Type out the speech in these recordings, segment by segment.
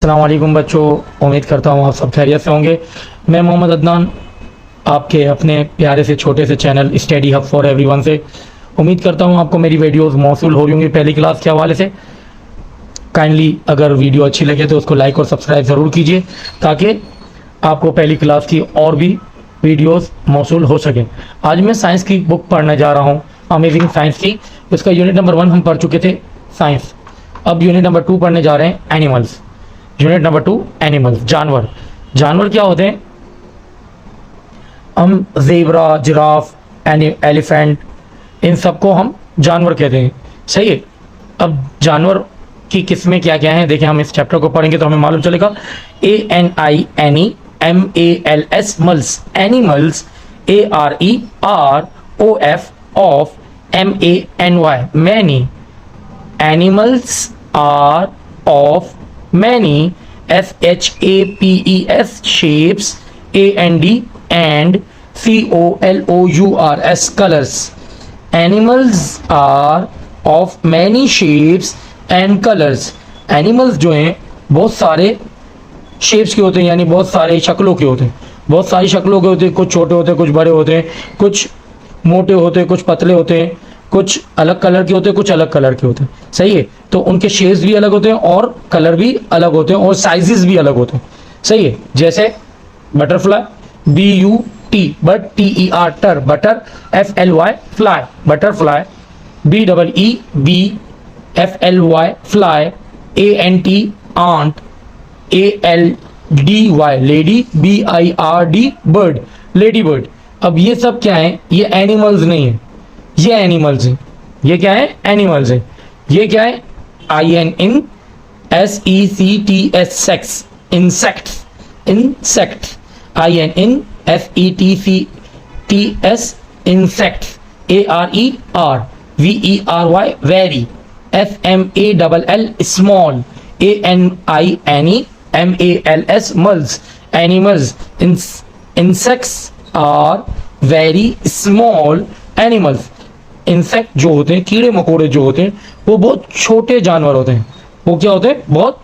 अस्सलाम वालेकुम बच्चों, उम्मीद करता हूँ आप सब खैरियत से होंगे। मैं मोहम्मद अदनान आपके अपने प्यारे से छोटे से channel study hub for everyone से उम्मीद करता हूँ आपको मेरी वीडियोस मौसूल हो रही होंगी पहली क्लास के हवाले से। काइंडली अगर वीडियो अच्छी लगे तो उसको लाइक और सब्सक्राइब ज़रूर कीजिए ताकि आपको पहली क्लास की और भी वीडियोस मौसूल हो सकें। आज मैं साइंस की बुक पढ़ने जा रहा हूँ, अमेजिंग साइंस की। उसका यूनिट नंबर 1 हम पढ़ चुके थे, साइंस। अब यूनिट नंबर 2 पढ़ने जा रहे हैं, एनिमल्स। यूनिट नंबर 2 एनिमल्स, जानवर। जानवर क्या होते हैं? हम ज़ेब्रा, जिराफ, एलिफेंट, इन सबको हम जानवर कहते हैं, सही है। अब जानवर की किस्में क्या क्या हैं देखें, हम इस चैप्टर को पढ़ेंगे तो हमें मालूम चलेगा। ANIMALS, mals, animals. AREROF, of. MANY, many, animals are of many. SHAPES, shapes. AND, and. COLOURS, colors. Animals are of many shapes and colors. Animals जो हैं बहुत सारे शेप्स के होते हैं, यानी बहुत सारे शक्लों के होते हैं, बहुत सारी शक्लों के होते हैं। कुछ छोटे होते हैं, कुछ बड़े होते हैं, कुछ मोटे होते हैं, कुछ पतले होते हैं, कुछ अलग कलर के होते हैं, कुछ अलग कलर के होते हैं, सही है। तो उनके शेप्स भी अलग होते हैं और कलर भी अलग होते हैं और साइजेस भी अलग होते हैं, सही है। जैसे butterfly, BUT, but TER, ter, butter. FLY, fly, butterfly. BEEBFLY, fly. ANT, ant. ALDY, lady. BIRD, bird, lady bird. अब ये सब क्या है? ये एनिमल्स नहीं है, ये एनिमल्स हैं। ये क्या है? एनिमल्स है। ये क्या है? INSECTS, sects, insects, insects. INSECTS, insects. ARERVERY, very. SMALL, small. ANINEMALS, mals, animals. Insects are very small animals. Insect जो होते हैं, कीड़े मकोड़े जो होते हैं, वो बहुत छोटे जानवर होते हैं। वो क्या होते हैं? बहुत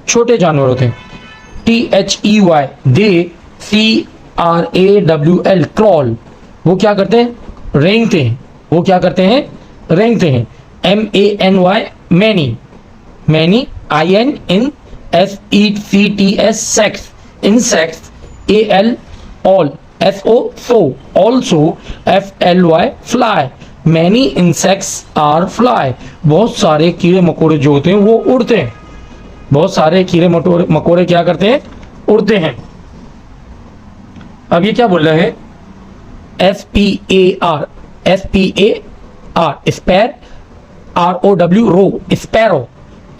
छोटे जानवर होते हैं। THEY, they. CRAWL, क्रॉल, वो क्या करते हैं? रेंगते हैं। वो क्या करते हैं? रेंगते हैं। MANY, many, many. INSECTS, sects, insects. AL, all. SO, so, also. FLY, fly, many insects are fly, बहुत सारे कीड़े मकोड़े जो होते हैं वो उड़ते हैं। बहुत सारे कीड़े मकोड़े क्या करते हैं? उड़ते हैं। अब ये क्या बोल रहे हैं? SPAR, spar. ROW, row, sparrow.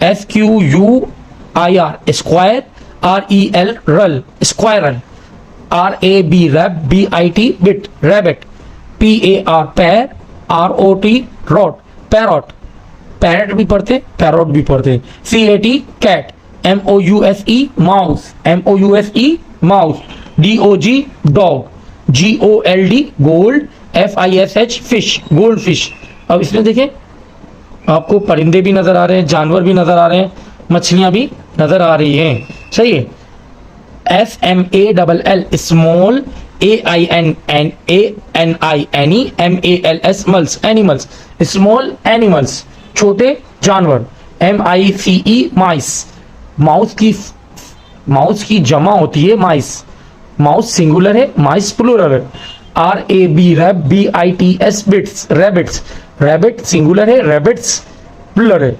SQUIR, squir. REL, rel, squirrel. RAB, rab. BIT, bit, rabbit. PAR, par. ROT, rot, parrot, parrot भी पढ़ते, पैरॉट भी पढ़ते। CAT, cat. MOUSE, mouse, MOUSE, mouse. DOG, dog. GOLD, gold. FISH, fish, gold fish. अब इसमें देखें, आपको परिंदे भी नजर आ रहे हैं, जानवर भी नजर आ रहे हैं, मछलियां भी नजर आ रही हैं, सही है। SMALL, small. AINNANIMALS, mulls, animals, small animals, छोटे जानवर। MICE, माइस, माउस की जमा होती है माइस। माउस सिंगुलर है, माइस प्लूरल है। RAB, रैब। BITS, bits, rabbits, rabbit singular है, रैबिट्स प्लूरल है।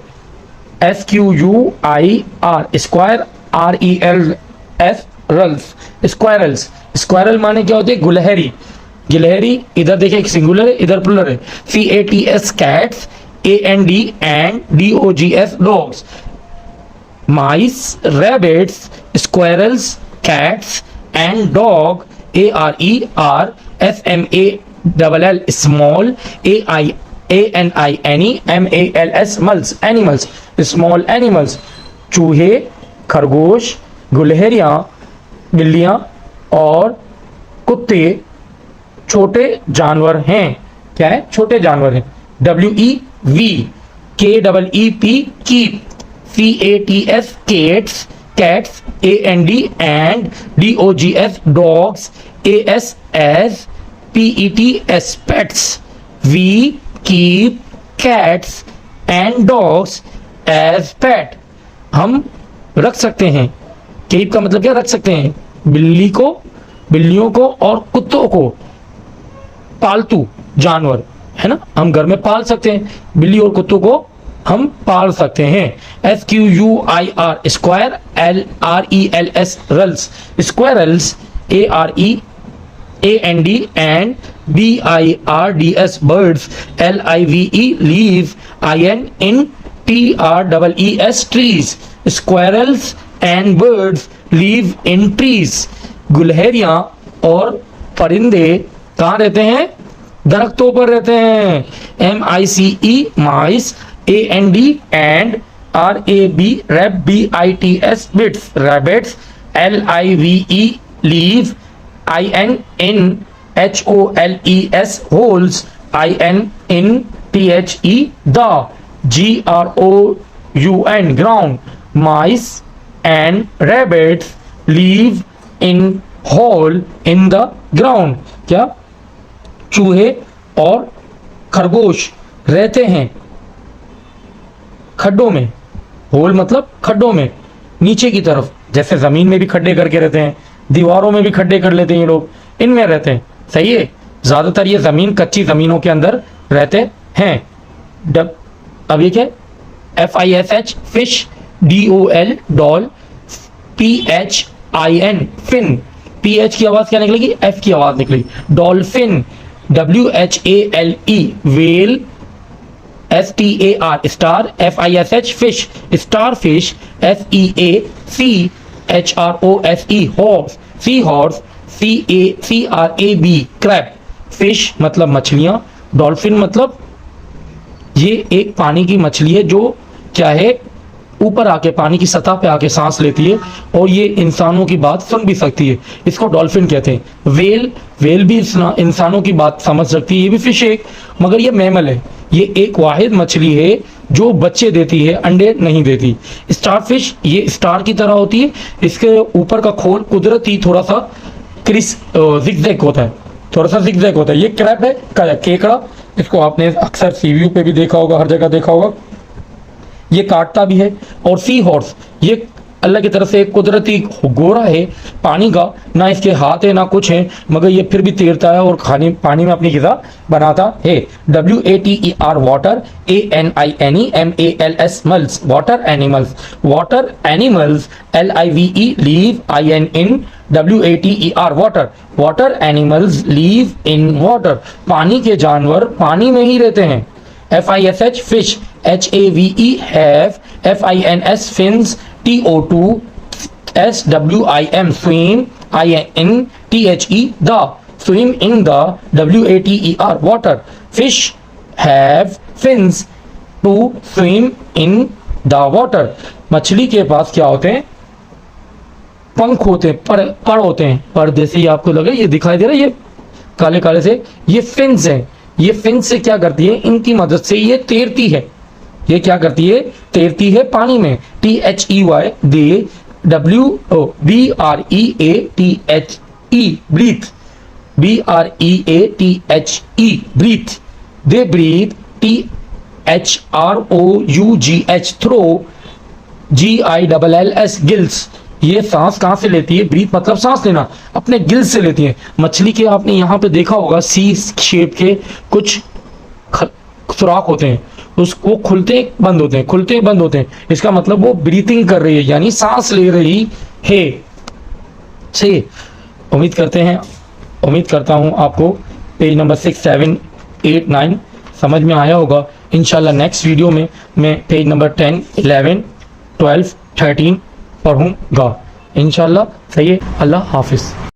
SQUIR, square. RELS, रल्स, squirrels. Squirrel माने क्या होते हैं? गुलहरी, गिलहरी। इधर देखिए, एक सिंगुलर है, इधर प्लूरल है। CATS, cats. AND, and. DOGS, dogs. Mice, rabbits, squirrels, cats and dog. ARERSMALL, small. ANINEMALS, mals, animals, small animals. चूहे, खरगोश, गुलहरियां, बिल्लियां और कुत्ते छोटे जानवर हैं। क्या है? छोटे जानवर हैं। WEV, KEEP, keep. CATS, cats, cats, A-N-D, and D-O-G-S, dogs, A-S-S-P-E-T-S, pets. We keep cats and dogs as pet. हम रख सकते हैं, keep का मतलब क्या, रख सकते हैं, बिल्लियों को और कुत्तों को, पालतू जानवर है ना, हम घर में पाल सकते हैं, बिल्ली और कुत्तों को हम पाल सकते हैं। SQUIR, square, LRELS, रल्स, squirrels, AREAND, and BIRDS, birds, LIVE, leave, INTREES, trees. Squirrels and birds live in trees. गुलहरियां और परिंदे कहाँ रहते हैं, दरख्तों पर रहते हैं। MICE, mice, AND, and RAB, rab, BITS, bits, rabbits, LIVE, leave, INNHOLES, holes, INNTHE, the, GROUN, ground. Mice and rabbits live in hole in the ground. क्या, चूहे और खरगोश रहते हैं खड्डों में। होल मतलब खड्डों में, नीचे की तरफ, जैसे जमीन में भी खड्डे करके रहते हैं, दीवारों में भी खड्डे कर लेते हैं ये लोग, इनमें रहते हैं। सही है, ज्यादातर ये जमीन, कच्ची जमीनों के अंदर रहते हैं। अब ये क्या, FISH, fish, DOL, dol, PHIN, fin, PH की आवाज क्या निकलेगी, F की आवाज निकलेगी, dolphin, WHALE, whale, STAR, star, FISH, fish, star fish, SEACHROSE, horse, sea horse, CRAB, crab, fish मतलब मछलियां, डॉल्फिन मतलब ये एक पानी की मछली है जो क्या है, ऊपर आके पानी की सतह पे आके सांस लेती है और ये इंसानों की बात सुन भी सकती है, इसको डॉल्फिन कहते हैं। वेल भी इंसानों की बात समझ सकती है, ये भी फिश है, मगर ये मैमल है, ये एक वाहिद मछली है जो बच्चे देती है, अंडे नहीं देती। स्टारफिश, ये स्टार की तरह होती है, इसके ऊपर का खोल कुदरती थोड़ा सा जिगजैग होता है, ये क्रैब है, केकड़ा, इसको आपने अक्सर सीवीयू पे भी देखा होगा, हर जगह देखा होगा, ये काटता भी है। और सी हॉर्स, ये अल्लाह की तरफ से एक कुदरती गोरा है पानी का, ना इसके हाथ है ना कुछ है, मगर ये फिर भी तैरता है और पानी में अपनी ग़िज़ा बनाता है। WATER, water, ANINEMALS, mulls, water animals, LIVE, leave, INNWATER, water animals leave in water, पानी के जानवर पानी में ही रहते हैं। FISH, fish, HAVE, have, FINS, fins, TO2, SWIM, swim, INTHE, the, swim in the, WATER, water, fish have fins to swim in the water, मछली के पास क्या होते हैं, पंख होते हैं, पर होते हैं, पर्दे से, ये आपको लगे ये दिखाई दे रहा है, ये काले काले से, ये फिन्स हैं। ये फिन से क्या करती है, इनकी मदद से ये तैरती है, ये क्या करती है, तैरती है पानी में। THEY, they, BREATHE, breathe, BREATHE, breathe, they breathe, THROUGH, through, GILLS, gills, ये सांस कहाँ से लेती है, ब्रीथ मतलब सांस लेना, अपने गिल से लेती है। मछली के आपने यहाँ पे देखा होगा सी शेप के कुछ सुराख होते हैं, उसको खुलते बंद होते हैं, इसका मतलब वो ब्रीथिंग कर रही है, यानी सांस ले रही है। सही, उम्मीद करता हूँ आपको पेज नंबर 6, 7, 8, 9 समझ में आया होगा। इंशाल्लाह नेक्स्ट वीडियो में मैं पेज नंबर 10, 11, 12, 13 पढ़ूंगा इंशाल्लाह। सही है, अल्लाह हाफिज़।